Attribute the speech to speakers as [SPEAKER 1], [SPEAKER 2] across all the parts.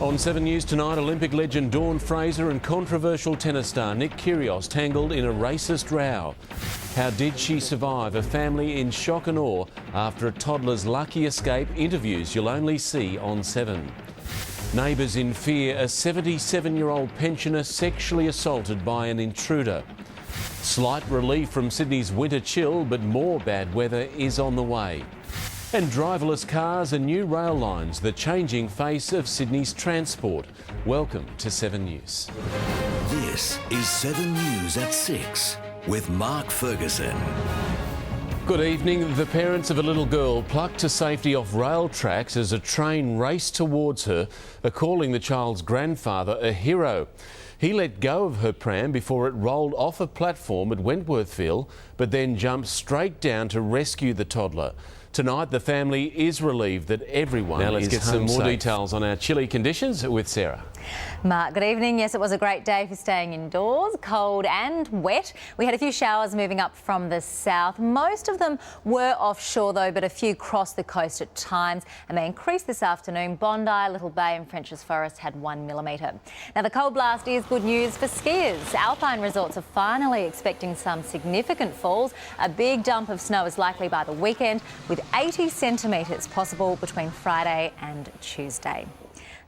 [SPEAKER 1] On 7 News tonight, Olympic legend Dawn Fraser and controversial tennis star Nick Kyrgios tangled in a racist row. How did she survive? A family in shock and awe after a toddler's lucky escape. Interviews you'll only see on 7. Neighbours in fear, a 77-year-old pensioner sexually assaulted by an intruder. Slight relief from Sydney's winter chill, but more bad weather is on the way. And driverless cars and new rail lines, the changing face of Sydney's transport. Welcome to 7 News.
[SPEAKER 2] This is 7 News at 6 with Mark Ferguson.
[SPEAKER 1] Good evening. The parents of a little girl plucked to safety off rail tracks as a train raced towards her are calling the child's grandfather a hero. He let go of her pram before it rolled off a platform at Wentworthville, but then jumped straight down to rescue the toddler. Tonight, the family is relieved that everyone is home safe. Now let's get some more details on our chilly conditions with Sarah.
[SPEAKER 3] Mark, good evening. Yes, it was a great day for staying indoors, cold and wet. We had a few showers moving up from the south. Most of them were offshore though, but a few crossed the coast at times, and they increased this afternoon. Bondi, Little Bay and French's Forest had 1 millimetre. Now the cold blast is good news for skiers. Alpine resorts are finally expecting some significant falls. A big dump of snow is likely by the weekend, with 80 centimetres possible between Friday and Tuesday.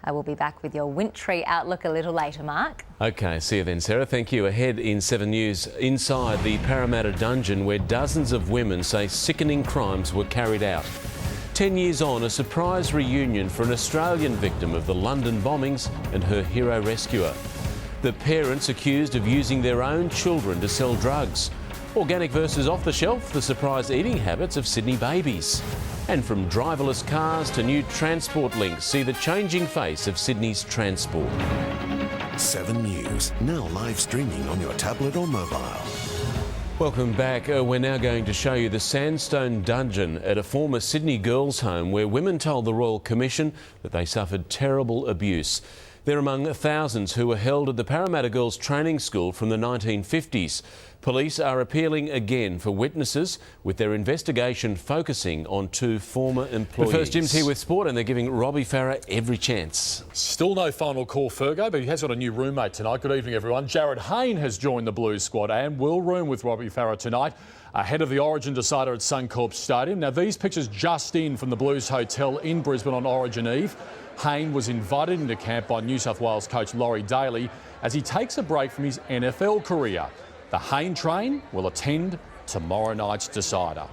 [SPEAKER 3] I will be back with your wintry outlook a little later, Mark.
[SPEAKER 1] OK, see you then, Sarah. Thank you. Ahead in 7 News, inside the Parramatta dungeon where dozens of women say sickening crimes were carried out. 10 years on, a surprise reunion for an Australian victim of the London bombings and her hero rescuer. The parents accused of using their own children to sell drugs. Organic versus off the shelf, the surprise eating habits of Sydney babies. And from driverless cars to new transport links, see the changing face of Sydney's transport.
[SPEAKER 2] 7 News, now live streaming on your tablet or mobile.
[SPEAKER 1] Welcome back. We're now going to show you the sandstone dungeon at a former Sydney girls' home where women told the Royal Commission that they suffered terrible abuse. They're among thousands who were held at the Parramatta Girls Training School from the 1950s. Police are appealing again for witnesses, with their investigation focusing on 2 former employees. But first, Jim's here with sport and they're giving Robbie Farah every chance.
[SPEAKER 4] Still no final call, Fergo, but he has got a new roommate tonight. Good evening, everyone. Jared Hayne has joined the Blues squad and will room with Robbie Farah tonight ahead of the Origin decider at Suncorp Stadium. Now, these pictures just in from the Blues Hotel in Brisbane on Origin Eve. Hayne was invited into camp by New South Wales coach Laurie Daly as he takes a break from his NFL career. The Hayne train will attend tomorrow night's decider.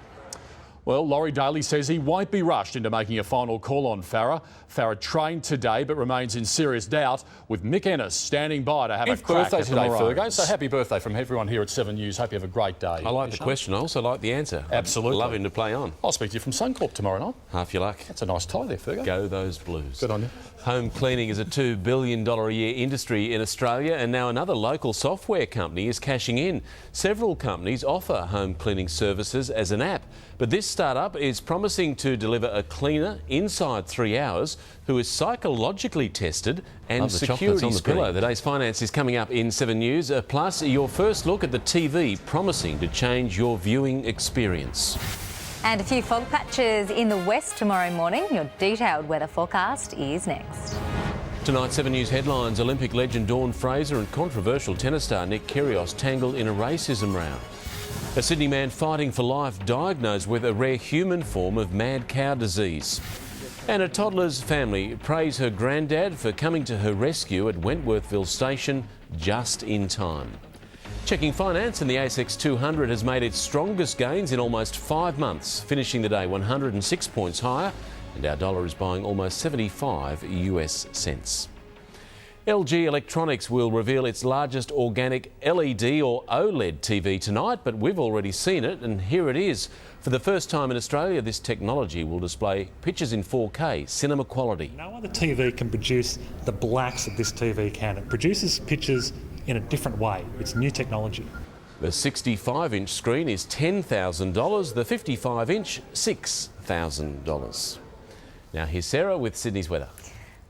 [SPEAKER 4] Well, Laurie Daly says he won't be rushed into making a final call on Farah. Farah trained today but remains in serious doubt, with Mick Ennis standing by to have a crack at today, Fergo. So happy birthday from everyone here at 7 News. Hope you have a great day.
[SPEAKER 1] I like the question. I also like the answer.
[SPEAKER 4] Absolutely.
[SPEAKER 1] Love him to play on.
[SPEAKER 4] I'll speak to you from Suncorp tomorrow night.
[SPEAKER 1] Half your luck.
[SPEAKER 4] That's a nice tie there, Fergo.
[SPEAKER 1] Go those Blues.
[SPEAKER 4] Good on you.
[SPEAKER 1] Home cleaning is a $2 billion a year industry in Australia, and now another local software company is cashing in. Several companies offer home cleaning services as an app, but this startup is promising to deliver a cleaner inside 3 hours who is psychologically tested and security's pillow. The day's finance is coming up in 7 News. Plus, your first look at the TV promising to change your viewing experience.
[SPEAKER 3] And a few fog patches in the west tomorrow morning. Your detailed weather forecast is next.
[SPEAKER 1] Tonight's 7 News headlines: Olympic legend Dawn Fraser and controversial tennis star Nick Kyrgios tangled in a racism row. A Sydney man fighting for life diagnosed with a rare human form of mad cow disease. And a toddler's family praise her granddad for coming to her rescue at Wentworthville station just in time. Checking finance, and the ASX 200 has made its strongest gains in almost 5 months, finishing the day 106 points higher, and our dollar is buying almost 75 US cents. LG Electronics will reveal its largest organic LED or OLED TV tonight, but we've already seen it, and here it is. For the first time in Australia, this technology will display pictures in 4K, cinema quality.
[SPEAKER 5] No other TV can produce the blacks that this TV can. It produces pictures in a different way. It's new technology.
[SPEAKER 1] The 65-inch screen is $10,000, the 55-inch $6,000. Now here's Sarah with Sydney's weather.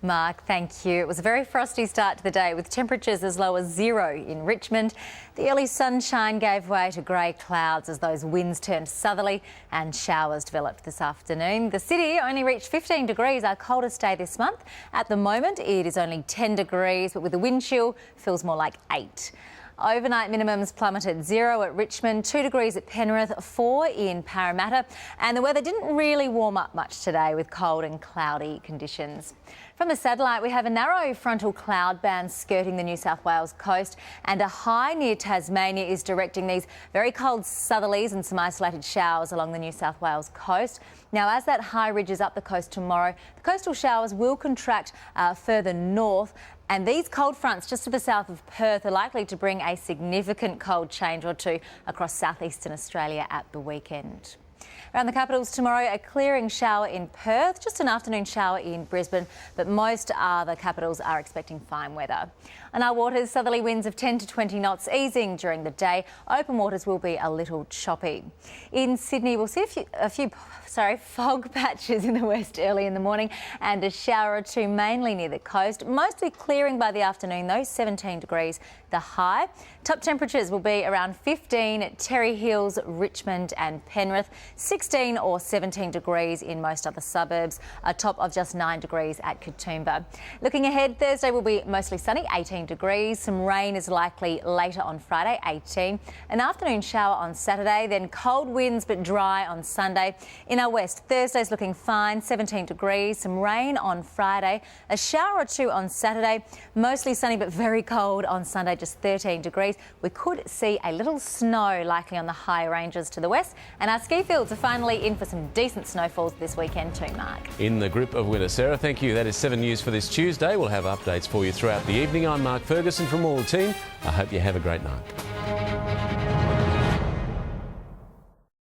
[SPEAKER 3] Mark, thank you. It was a very frosty start to the day with temperatures as low as 0 in Richmond. The early sunshine gave way to grey clouds as those winds turned southerly and showers developed this afternoon. The city only reached 15 degrees, our coldest day this month. At the moment, it is only 10 degrees, but with the wind chill, feels more like 8. Overnight minimums plummeted 0 at Richmond, 2 degrees at Penrith, 4 in Parramatta, and the weather didn't really warm up much today with cold and cloudy conditions. From the satellite, we have a narrow frontal cloud band skirting the New South Wales coast, and a high near Tasmania is directing these very cold southerlies and some isolated showers along the New South Wales coast. Now, as that high ridges up the coast tomorrow, the coastal showers will contract further north. And these cold fronts just to the south of Perth are likely to bring a significant cold change or two across southeastern Australia at the weekend. Around the capitals tomorrow, a clearing shower in Perth, just an afternoon shower in Brisbane, but most other capitals are expecting fine weather. On our waters, southerly winds of 10 to 20 knots easing during the day. Open waters will be a little choppy. In Sydney, we'll see a few fog patches in the west early in the morning and a shower or two mainly near the coast. Mostly clearing by the afternoon though, 17 degrees the high. Top temperatures will be around 15 at Terry Hills, Richmond and Penrith, 16 or 17 degrees in most other suburbs, a top of just 9 degrees at Katoomba. Looking ahead, Thursday will be mostly sunny, 18 degrees. Some rain is likely later on Friday, 18. An afternoon shower on Saturday, then cold winds but dry on Sunday. In our west, Thursday's looking fine, 17 degrees. Some rain on Friday, a shower or two on Saturday. Mostly sunny but very cold on Sunday, just 13 degrees. We could see a little snow likely on the higher ranges to the west, and our ski fields are finally in for some decent snowfalls this weekend too, Mark.
[SPEAKER 1] In the grip of winter. Sarah, thank you. That is 7 News for this Tuesday. We'll have updates for you throughout the evening. I'm Mark Ferguson from all the team. I hope you have a great night.